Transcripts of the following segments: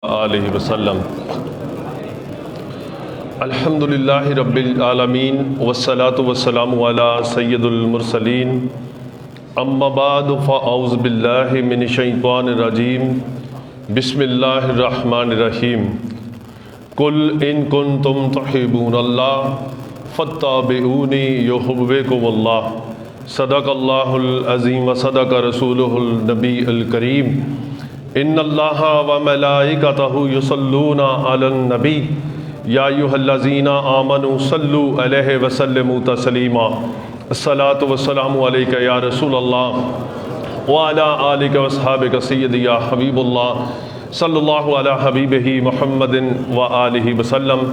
آلہ وسلم۔ الحمدللہ رب العالمین والصلاة والسلام علی سید المرسلین، اما بعد فاعوذ باللہ من الشیطان الرجیم، بسم اللہ الرحمن الرحیم۔ قل ان کنتم تحبون اللہ فاتبعونی یحببکم اللہ، صدق اللہ العظیم و صدق رسولہ النبی الکریم۔ ان اللہ و ملائکتہ یصلون علی النبی یا ایھا الذین آمنوا صلوا علیہ وسلموا تسلیما۔ الصلاۃ والسلام علیک یا رسول اللہ وعلی آلک واصحابک سیدی یا حبیب اللہ، صلی اللہ علی حبیبہ محمد وآلہ وسلم۔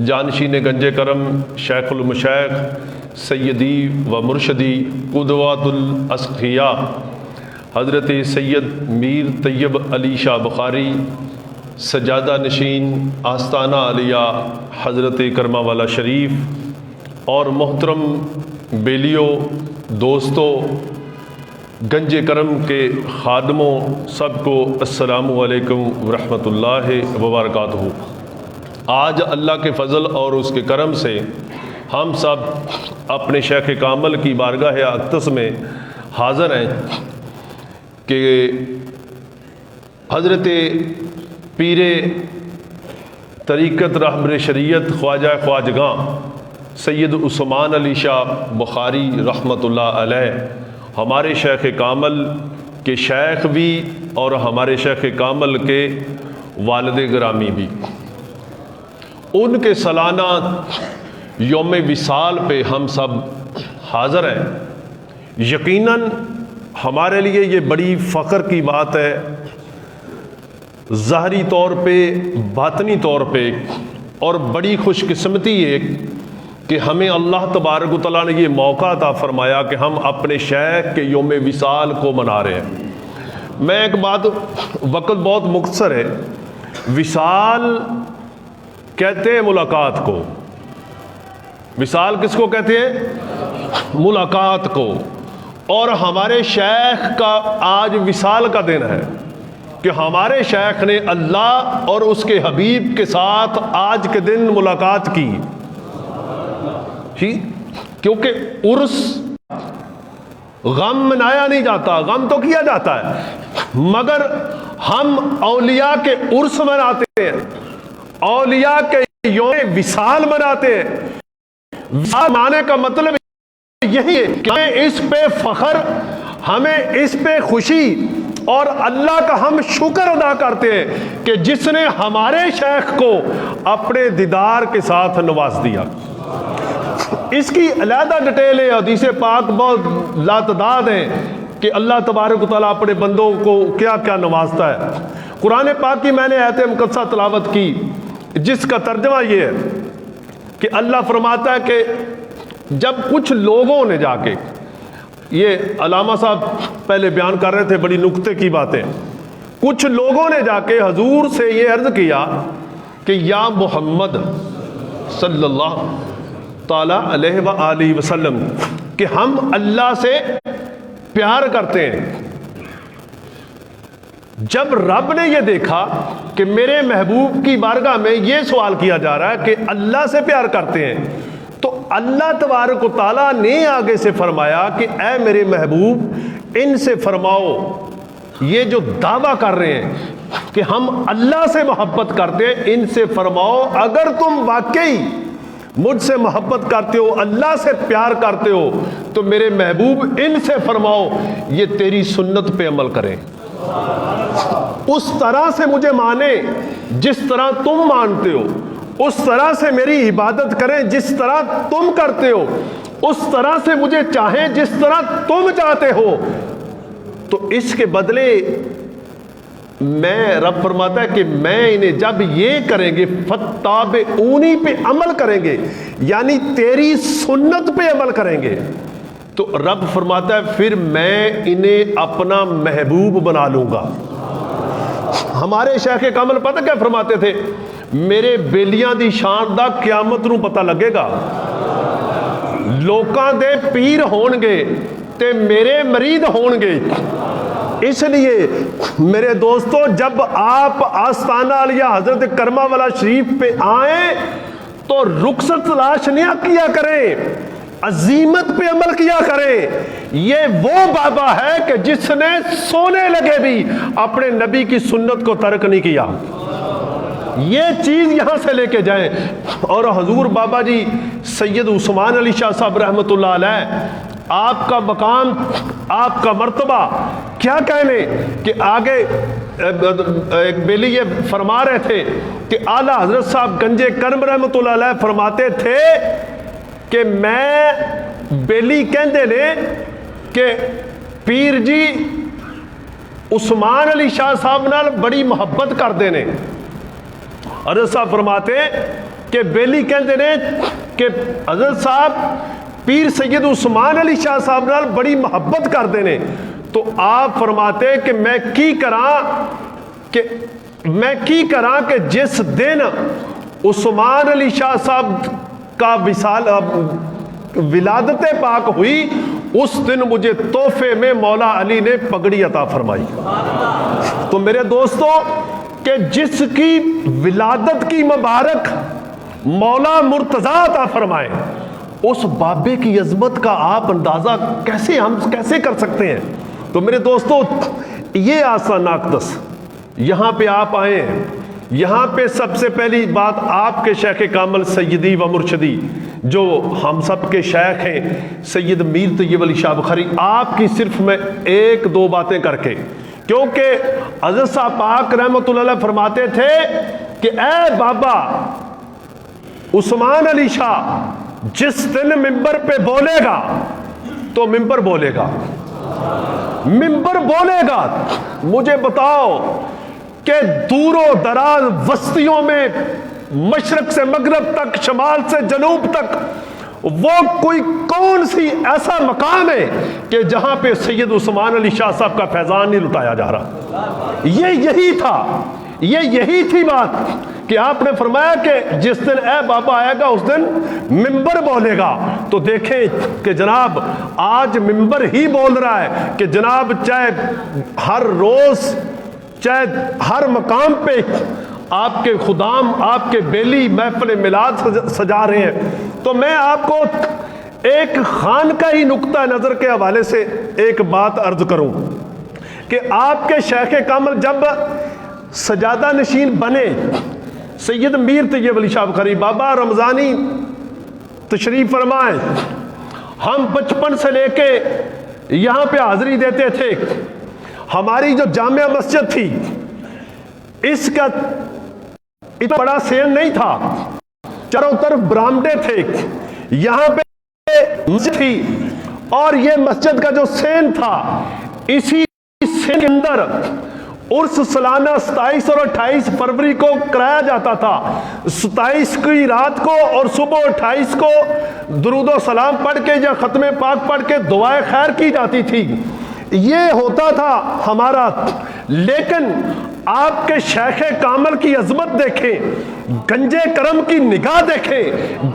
جانشین گنج کرم شیخ المشائخ سیدی و مرشدی قدوۃ الاسقیاء حضرت سید میر طیب علی شاہ بخاری، سجادہ نشین آستانہ علیہ حضرت کرما والا شریف، اور محترم بیلیوں، دوستوں، گنج کرم کے خادموں، سب کو السلام علیکم ورحمۃ اللہ وبرکاتہ۔ آج اللہ کے فضل اور اس کے کرم سے ہم سب اپنے شیخ کامل کی بارگاہ اقدس میں حاضر ہیں کہ حضرت پیر طریقت رہبر شریعت خواجہ خواجگاں سید عثمان علی شاہ بخاری رحمۃ اللہ علیہ، ہمارے شیخ کامل کے شیخ بھی اور ہمارے شیخ کامل کے والد گرامی بھی، ان کے سالانہ یوم وصال پہ ہم سب حاضر ہیں۔ یقیناً ہمارے لیے یہ بڑی فخر کی بات ہے، ظاہری طور پہ، باطنی طور پہ، اور بڑی خوش قسمتی ہے کہ ہمیں اللہ تبارک و تعالیٰ نے یہ موقع عطا فرمایا کہ ہم اپنے شیخ کے یوم وصال کو منا رہے ہیں۔ میں ایک بات، وقت بہت مختصر ہے، وصال کہتے ہیں ملاقات کو۔ وصال کس کو کہتے ہیں؟ ملاقات کو۔ اور ہمارے شیخ کا آج وصال کا دن ہے کہ ہمارے شیخ نے اللہ اور اس کے حبیب کے ساتھ آج کے دن ملاقات کی، کیونکہ عرس غم منایا نہیں جاتا، غم تو کیا جاتا ہے، مگر ہم اولیاء کے عرس مناتے ہیں، اولیاء کے یوم وصال مناتے ہیں۔ وصال منانے کا مطلب یہی ہے کہ ہمیں اس پہ فخر، ہمیں اس پہ خوشی، اور اللہ کا ہم شکر ادا کرتے ہیں کہ جس نے ہمارے شیخ کو اپنے دیدار کے ساتھ نواز دیا۔ اس کی علیحدہ ڈیٹیل ہے، حدیث پاک بہت لاتعداد ہیں کہ اللہ تبارک و تعالیٰ اپنے بندوں کو کیا کیا نوازتا ہے۔ قرآن پاک کی میں نے آیت مقدسہ تلاوت کی جس کا ترجمہ یہ ہے کہ اللہ فرماتا ہے کہ جب کچھ لوگوں نے جا کے، یہ علامہ صاحب پہلے بیان کر رہے تھے، بڑی نکتے کی باتیں، کچھ لوگوں نے جا کے حضور سے یہ عرض کیا کہ یا محمد صلی اللہ تعالی علیہ وآلہ وسلم کہ ہم اللہ سے پیار کرتے ہیں۔ جب رب نے یہ دیکھا کہ میرے محبوب کی بارگاہ میں یہ سوال کیا جا رہا ہے کہ اللہ سے پیار کرتے ہیں، تو اللہ تبارک و تعالیٰ نے آگے سے فرمایا کہ اے میرے محبوب ان سے فرماؤ، یہ جو دعویٰ کر رہے ہیں کہ ہم اللہ سے محبت کرتے ہیں، ان سے فرماؤ اگر تم واقعی مجھ سے محبت کرتے ہو، اللہ سے پیار کرتے ہو، تو میرے محبوب ان سے فرماؤ یہ تیری سنت پہ عمل کریں، اس طرح سے مجھے مانے جس طرح تم مانتے ہو، اس طرح سے میری عبادت کریں جس طرح تم کرتے ہو، اس طرح سے مجھے چاہیں جس طرح تم چاہتے ہو، تو اس کے بدلے میں، رب فرماتا ہے کہ میں انہیں جب یہ کریں گے فَاتَّبِعُونِی پہ عمل کریں گے، یعنی تیری سنت پہ عمل کریں گے، تو رب فرماتا ہے پھر میں انہیں اپنا محبوب بنا لوں گا۔ ہمارے شیخ کامل پتہ کیا فرماتے تھے؟ میرے بیلیاں دی شان دا قیامت نو پتہ لگے گا، لوکاں دے پیر ہون گے تے میرے مرید ہون گے، اس لیے میرے دوستو جب آپ آستانہ علیہ حضرت کرما والا شریف پہ آئیں تو رخصت تلاش نہ کیا کریں، عزیمت پہ عمل کیا کریں۔ یہ وہ بابا ہے کہ جس نے سونے لگے بھی اپنے نبی کی سنت کو ترک نہیں کیا۔ یہ چیز یہاں سے لے کے جائیں۔ اور حضور بابا جی سید عثمان علی شاہ صاحب رحمۃ اللہ علیہ، آپ کا مقام، آپ کا مرتبہ کیا کہنے کہ آگے ایک بیلی یہ فرما رہے تھے کہ اعلیٰ حضرت صاحب گنج کرم رحمۃ اللہ علیہ فرماتے تھے کہ میں بیلی کہندے نے کہ پیر جی عثمان علی شاہ صاحب نال بڑی محبت کرتے ہیں۔ حضرت صاحب فرماتے کہ بیلی کہندے نے کہ حضرت صاحب پیر سید عثمان علی شاہ صاحب نال بڑی محبت کرتے ہیں۔ تو آپ فرماتے کہ میں کی کراں کہ جس دن عثمان علی شاہ صاحب کا ولادت پاک ہوئی اس دن مجھے تحفے میں مولا علی نے پگڑی عطا فرمائی۔ تو میرے دوستو کہ جس کی ولادت کی مبارک مولا مرتضیٰ عطا فرمائے، اس بابے کی عظمت کا آپ اندازہ کیسے کر سکتے ہیں؟ تو میرے دوستو یہ آسان اقدس یہاں پہ آپ آئے ہیں، یہاں پہ سب سے پہلی بات آپ کے شیخ کامل سیدی و مرشدی جو ہم سب کے شیخ ہیں سید میر طیب علی شاہ بخاری، آپ کی صرف میں ایک دو باتیں کر کے، کیونکہ حضرت صاحب پاک رحمۃ اللہ علیہ فرماتے تھے کہ اے بابا عثمان علی شاہ جس دن ممبر پہ بولے گا تو ممبر بولے گا، ممبر بولے گا۔ مجھے بتاؤ کہ دور و دراز وسطیوں میں مشرق سے مغرب تک، شمال سے جنوب تک، وہ کوئی کون سی ایسا مقام ہے کہ جہاں پہ سید عثمان علی شاہ صاحب کا فیضان نہیں لٹایا جا رہا؟ یہی تھا، یہی تھی بات کہ آپ نے فرمایا کہ جس دن اے بابا آئے گا اس دن ممبر بولے گا۔ تو دیکھیں کہ جناب آج ممبر ہی بول رہا ہے کہ جناب چاہے ہر روز، چاہے ہر مقام پہ آپ کے خدام، آپ کے بیلی محفل میلاد سجا رہے ہیں۔ تو میں آپ کو ایک خانقاہی نقطہ نظر کے حوالے سے ایک بات عرض کروں کہ آپ کے شیخ کامل جب سجادہ نشین بنے سید میر طیب علی شاہ بخاری بابا رمضانی تشریف فرمائیں، ہم بچپن سے لے کے یہاں پہ حاضری دیتے تھے۔ ہماری جو جامع مسجد تھی اس کا اتنا بڑا سین نہیں تھا، چاروں طرف برآمدے تھے، یہاں پہ مسجد تھی اور یہ مسجد کا جو سین تھا اسی سین کے اندر عرس سالانہ 27 اور 28 فروری کو کرایا جاتا تھا۔ 27 کی رات کو اور صبح 28 کو درود و سلام پڑھ کے یا ختم پاک پڑھ کے دعائے خیر کی جاتی تھی۔ یہ ہوتا تھا ہمارا، لیکن آپ کے شیخ کامل کی عظمت دیکھیں، گنجے کرم کی نگاہ دیکھیں،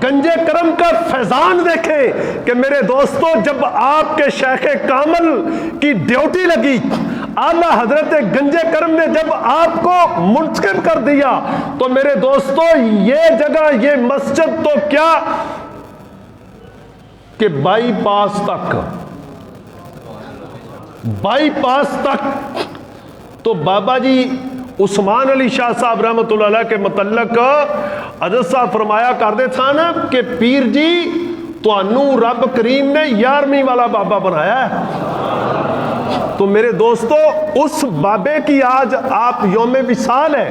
گنجے کرم کا فیضان دیکھیں کہ میرے دوستو جب آپ کے شیخ کامل کی ڈیوٹی لگی، اعلیٰ حضرت گنجے کرم نے جب آپ کو منتخب کر دیا تو میرے دوستو یہ جگہ، یہ مسجد تو کیا کہ بائی پاس تک تو بابا جی عثمان علی شاہ صاحب رحمۃ اللہ علیہ کے متعلق حضرت صاحب فرمایا کرتے تھا نا کہ پیر جی تانوں رب کریم نے 11ویں والا بابا بنایا ہے۔ تو میرے دوستو اس بابے کی آج آپ یوم وصال ہے،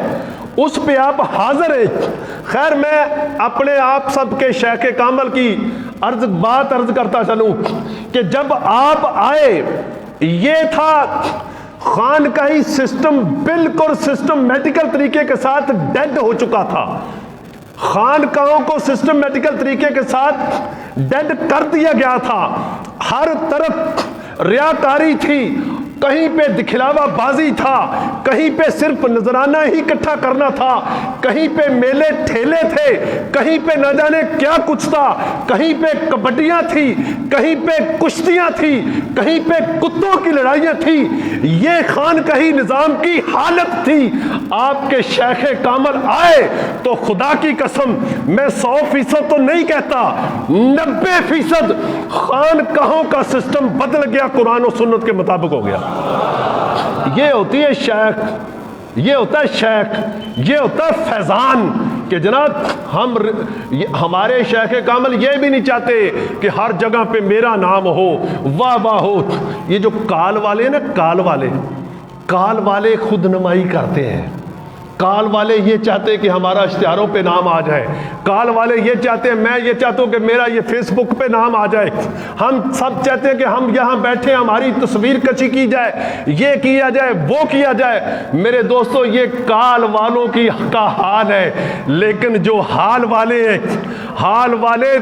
اس پہ آپ حاضر ہیں۔ خیر میں اپنے آپ سب کے شیخ کامل کی بات عرض کرتا چلوں کہ جب آپ آئے یہ تھا خانقاہی سسٹم بالکل سسٹمیٹیکل طریقے کے ساتھ ڈیڈ ہو چکا تھا، خانقاہوں کو سسٹمیٹیکل طریقے کے ساتھ ڈیڈ کر دیا گیا تھا، ہر طرف ریاکاری تھی کہیں پہ دکھلاوا بازی تھا، کہیں پہ صرف نذرانہ ہی اکٹھا کرنا تھا، کہیں پہ میلے ٹھیلے تھے، کہیں پہ نہ جانے کیا کچھ تھا، کہیں پہ کبڈیاں تھی، کہیں پہ کشتیاں تھی، کہیں پہ کتوں کی لڑائیاں تھی۔ یہ خانقاہی نظام کی حالت تھی۔ آپ کے شیخ کامل آئے تو خدا کی قسم میں 100% تو نہیں کہتا، 90% خانقاہوں کا سسٹم بدل گیا، قرآن و سنت کے مطابق ہو گیا۔ یہ ہوتی ہے شیخ، یہ ہوتا ہے شیخ، یہ ہوتا ہے فیضان کہ جناب ہمارے شیخ کامل یہ بھی نہیں چاہتے کہ ہر جگہ پہ میرا نام ہو، واہ واہ ہو۔ یہ جو کال والے ہیں نا، کال والے خود نمائی کرتے ہیں۔ کال والے یہ چاہتے کہ ہمارا اشتہاروں پہ نام آ جائے، کال والے یہ چاہتے ہیں، میں یہ چاہتا ہوں کہ میرا یہ فیس بک پہ نام آ جائے، ہم سب چاہتے ہیں کہ ہم یہاں بیٹھے ہماری تصویر کشی کی جائے، یہ کیا جائے، وہ کیا جائے۔ میرے دوستو یہ کال والوں کا حال ہے، لیکن جو حال والے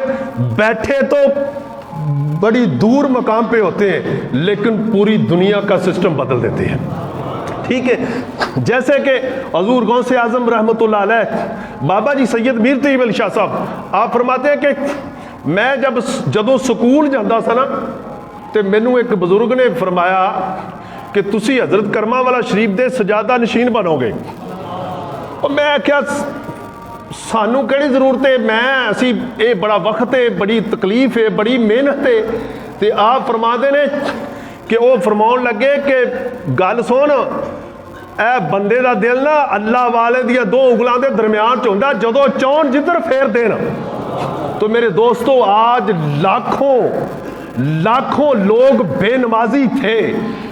بیٹھے تو بڑی دور مقام پہ ہوتے ہیں، لیکن پوری دنیا کا سسٹم بدل دیتے ہیں۔ ٹھیک ہے، جیسے کہ حضور غوث اعظم رحمۃ اللہ علیہ بابا جی سید میر طیب علی شاہ صاحب آپ فرماتے ہیں کہ میں جدوں سکول جاندہ سا نا تے مینوں ایک بزرگ نے فرمایا کہ تسی حضرت کرما والا شریف دے سجادہ نشین بنو گے۔ اور میں کیا سانو کیڑی ضرورت ہے، اسی اے بڑا وقت ہے، بڑی تکلیف ہے، بڑی محنت ہے۔ تے آپ فرما دے نے کہ وہ فرماؤن لگے کہ گل سن، اے بندے دا دل نا اللہ والے دیا دو انگلاں دے درمیان چوندا، جدو چون جدھر پھیر دینا۔ تو میرے دوستو آج لاکھوں لوگ بے نمازی تھے،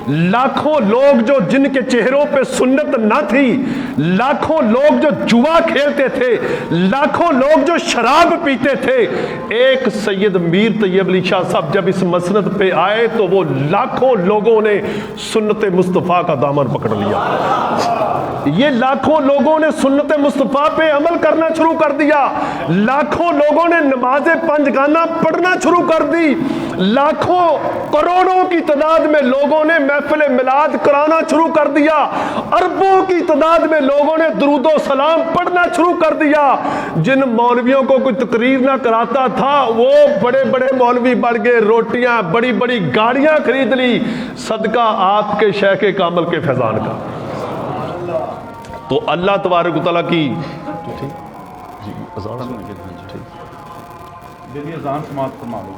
لاکھوں لوگ جن کے چہروں پہ سنت نہ تھی، لاکھوں لوگ جو جوا کھیلتے تھے، لاکھوں لوگ جو شراب پیتے تھے۔ ایک سید میر طیب علی شاہ صاحب جب اس مسند پہ آئے تو وہ لاکھوں لوگوں نے سنت مصطفیٰ کا دامن پکڑ لیا۔ یہ لاکھوں لوگوں نے سنت مصطفیٰ پہ عمل کرنا شروع کر دیا، لاکھوں لوگوں نے نماز پنجگانہ پڑھنا شروع کر دی، لاکھوں کروڑوں کی تعداد میں لوگوں نے محفل میلاد کرانا شروع کر دیا، اربوں کی تعداد میں لوگوں نے درود و سلام پڑھنا شروع کر دیا۔ جن مولویوں کو کوئی تقریر نہ کراتا تھا وہ بڑے بڑے مولوی بڑھ گئے، روٹیاں بڑی بڑی گاڑیاں خرید لی، صدقہ آپ کے شیخ کامل کے فیضان کا۔ تو اللہ تبارک و تعالیٰ کی اذان سماعت فرما لو۔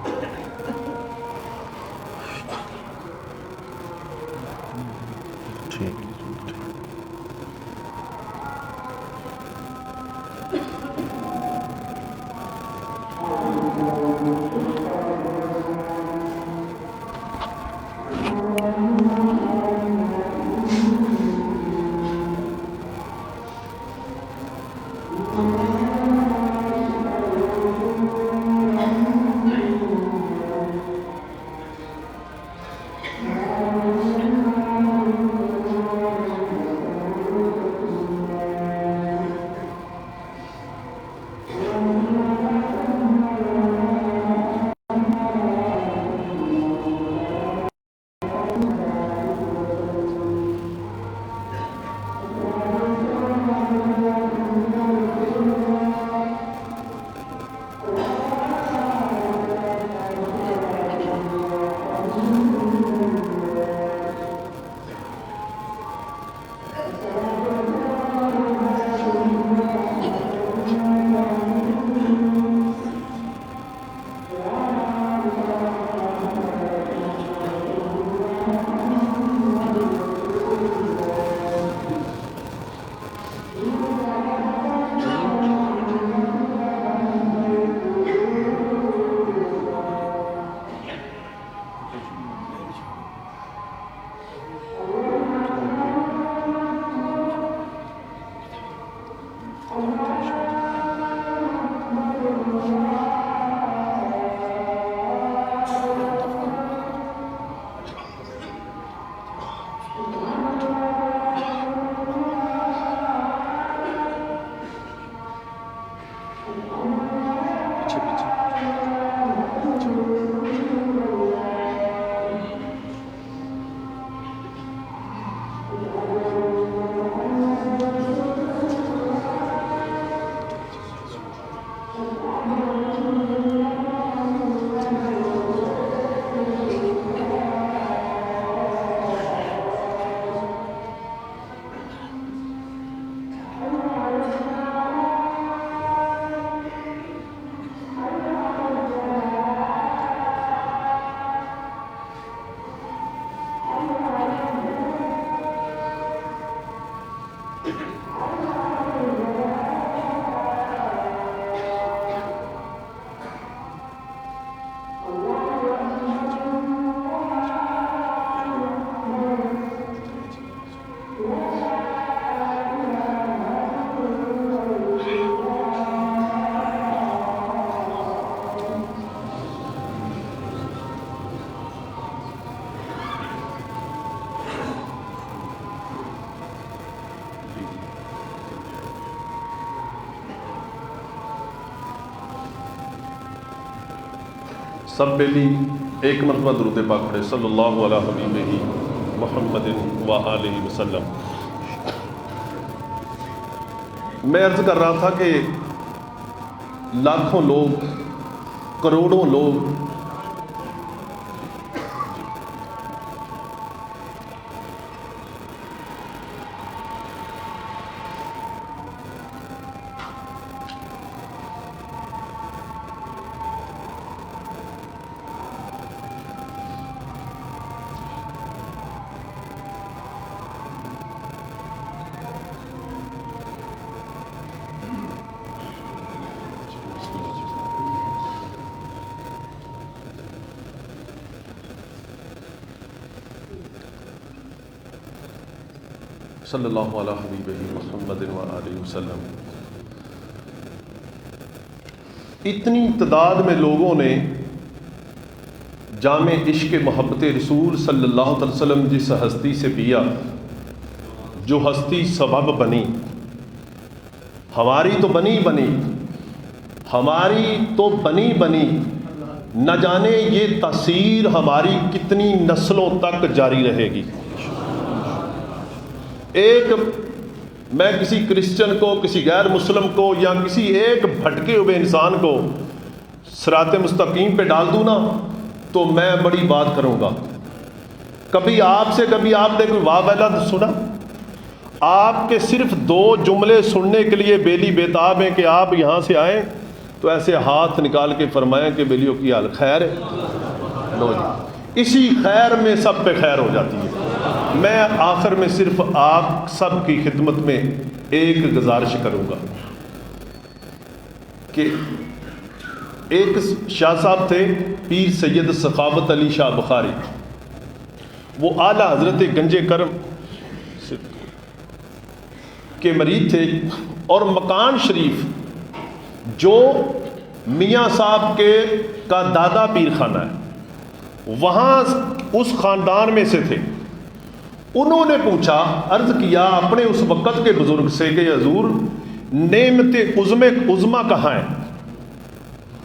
سب بیلی ایک مرتبہ درود پاک پڑھے صلی اللہ علیہ حبیبہ محمد و آلہ وسلم۔ میں عرض کر رہا تھا کہ لاکھوں لوگ، کروڑوں لوگ صلی اللہ علیہ حبیبہ محمد و آلہ وسلم، اتنی تعداد میں لوگوں نے جام عشق محبت رسول صلی اللہ علیہ وسلم جس ہستی سے پیا، جو ہستی سبب بنی، ہماری تو بنی بنی، نہ جانے یہ تاثیر ہماری کتنی نسلوں تک جاری رہے گی۔ میں کسی کرسچن کو، کسی غیر مسلم کو، یا کسی ایک بھٹکے ہوئے انسان کو صراط مستقیم پہ ڈال دوں نا تو میں بڑی بات کروں گا۔ کبھی آپ نے کوئی واہ ویلا سنا؟ آپ کے صرف 2 جملے سننے کے لیے بیلی بیتاب ہیں کہ آپ یہاں سے آئیں تو ایسے ہاتھ نکال کے فرمائیں کہ بیلیوں کی حال خیر ہے؟ لو جی، اسی خیر میں سب پہ خیر ہو جاتی ہے۔ میں آخر میں صرف آپ سب کی خدمت میں ایک گزارش کروں گا کہ ایک شاہ صاحب تھے، پیر سید سخاوت علی شاہ بخاری، وہ اعلیٰ حضرت گنج کرم کے مرید تھے، اور مکان شریف جو میاں صاحب کا دادا پیر خانہ ہے، وہاں اس خاندان میں سے تھے۔ انہوں نے پوچھا، عرض کیا اپنے اس وقت کے بزرگ سے کہ حضور نعمت عظمیٰ کہاں ہے؟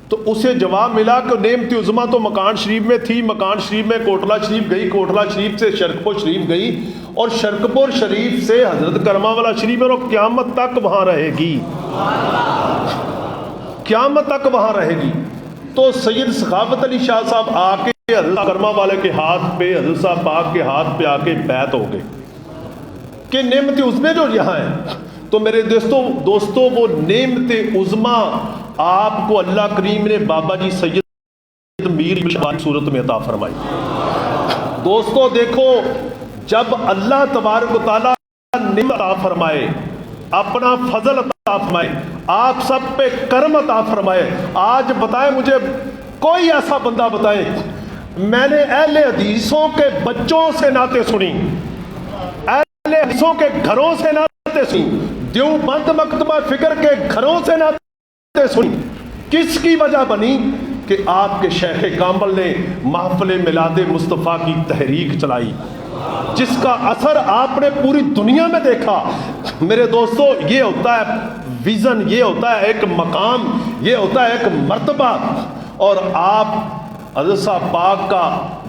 تو اسے جواب ملا کہ نعمت عظمیٰ تو مکان شریف میں تھی، مکان شریف میں کوٹلہ شریف گئی، کوٹلہ شریف سے شرکپور شریف گئی، اور شرکپور شریف سے حضرت کرما والا شریف ہے، اور قیامت تک وہاں رہے گی، قیامت تک وہاں رہے گی۔ تو سید سخاوت علی شاہ صاحب آ کے حضرت کرما والے کے ہاتھ پہ، حضرت صاحب پاک کے ہاتھ پہ آ کے بیعت ہو گئے کہ نعمت عظمیٰ جو یہاں ہے۔ تو میرے دوستوں وہ نعمت عظمیٰ آپ کو اللہ کریم نے بابا جی سید میر کی صورت میں عطا فرمائی۔ دوستو دیکھو، جب اللہ تبارک و تعالیٰ نعمت عطا فرمائے، اپنا فضل عطا فرمائے، آپ سب پہ کرم عطا فرمائے، آج بتائیں مجھے کوئی ایسا بندہ بتائیں، میں نے اہل حدیثوں کے بچوں سے نعتیں سنی، اہل حدیثوں کے گھروں سے نعتیں سنی، دیوبند مکتبہ فکر کے گھروں سے نعتیں سنی، کس کی وجہ بنی؟ کہ آپ کے شیخ کامل نے محفل میلاد مصطفیٰ کی تحریک چلائی، جس کا اثر آپ نے پوری دنیا میں دیکھا۔ میرے دوستو، یہ ہوتا ہے ویژن، یہ ہوتا ہے ایک مقام، یہ ہوتا ہے ایک مرتبہ، اور آپ حضرت صاحب پاک کا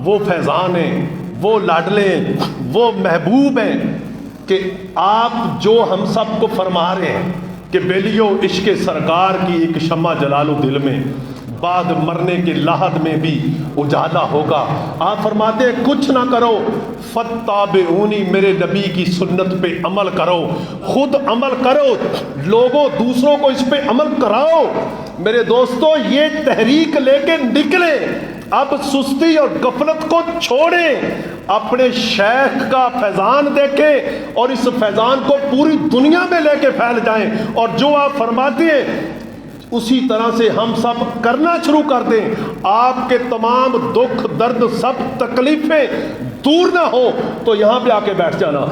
وہ فیضان ہیں، وہ لاڈلے ہیں، وہ محبوب ہیں کہ آپ جو ہم سب کو فرما رہے ہیں کہ بیلیو عشق سرکار کی ایک شمع جلالو دل میں، بعد مرنے کے لحد میں بھی اجالا ہوگا۔ آپ فرماتے ہیں کچھ نہ کرو، فتابعونی، میرے نبی کی سنت پہ عمل کرو، خود عمل کرو، لوگوں دوسروں کو اس پہ عمل کراؤ۔ میرے دوستو، یہ تحریک لے کے نکلے، اب سستی اور غفلت کو چھوڑیں، اپنے شیخ کا فیضان دیکھیں اور اس فیضان کو پوری دنیا میں لے کے پھیل جائیں، اور جو آپ فرماتے ہیں اسی طرح سے ہم سب کرنا شروع کر دیں۔ آپ کے تمام دکھ درد سب تکلیفیں دور نہ ہو تو یہاں پہ آ کے بیٹھ جانا۔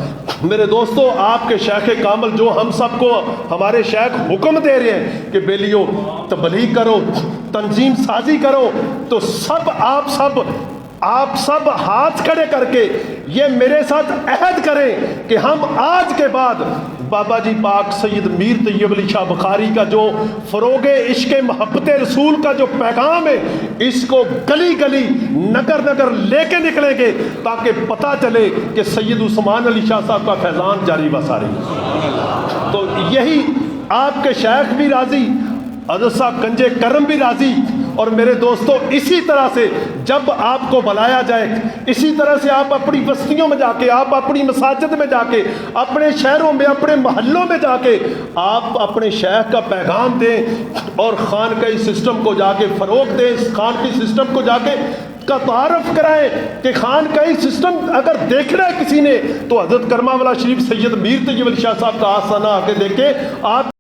میرے دوستو، آپ کے شیخ کامل جو ہم سب کو ہمارے شیخ حکم دے رہے ہیں کہ بیلیو تبلیغ کرو، تنظیم سازی کرو، تو آپ سب ہاتھ کھڑے کر کے یہ میرے ساتھ عہد کریں کہ ہم آج کے بعد بابا جی پاک سید میر طیب علی شاہ بخاری کا جو فروغ عشق محبت رسول کا جو پیغام ہے، اس کو گلی گلی نگر نگر لے کے نکلیں گے، تاکہ پتہ چلے کہ سید عثمان علی شاہ صاحب کا فیضان جاری و ساری۔ تو یہی آپ کے شیخ بھی راضی، حضرت صاحب کنجے کرم بھی راضی، اور میرے دوستو اسی طرح سے جب آپ کو بلایا جائے، اسی طرح سے آپ اپنی بستیوں میں جا کے، آپ اپنی مساجد میں جا کے، اپنے شہروں میں، اپنے محلوں میں جا کے آپ اپنے شیخ کا پیغام دیں اور خانقاہی سسٹم کو جا کے فروغ دیں، اس خانقاہی سسٹم کو جا کے کا تعارف کرائیں کہ خانقاہی سسٹم اگر دیکھنا ہے کسی نے تو حضرت کرما والا شریف سید میر طیب علی شاہ صاحب کا آستانہ آ کے دیکھیں۔ آپ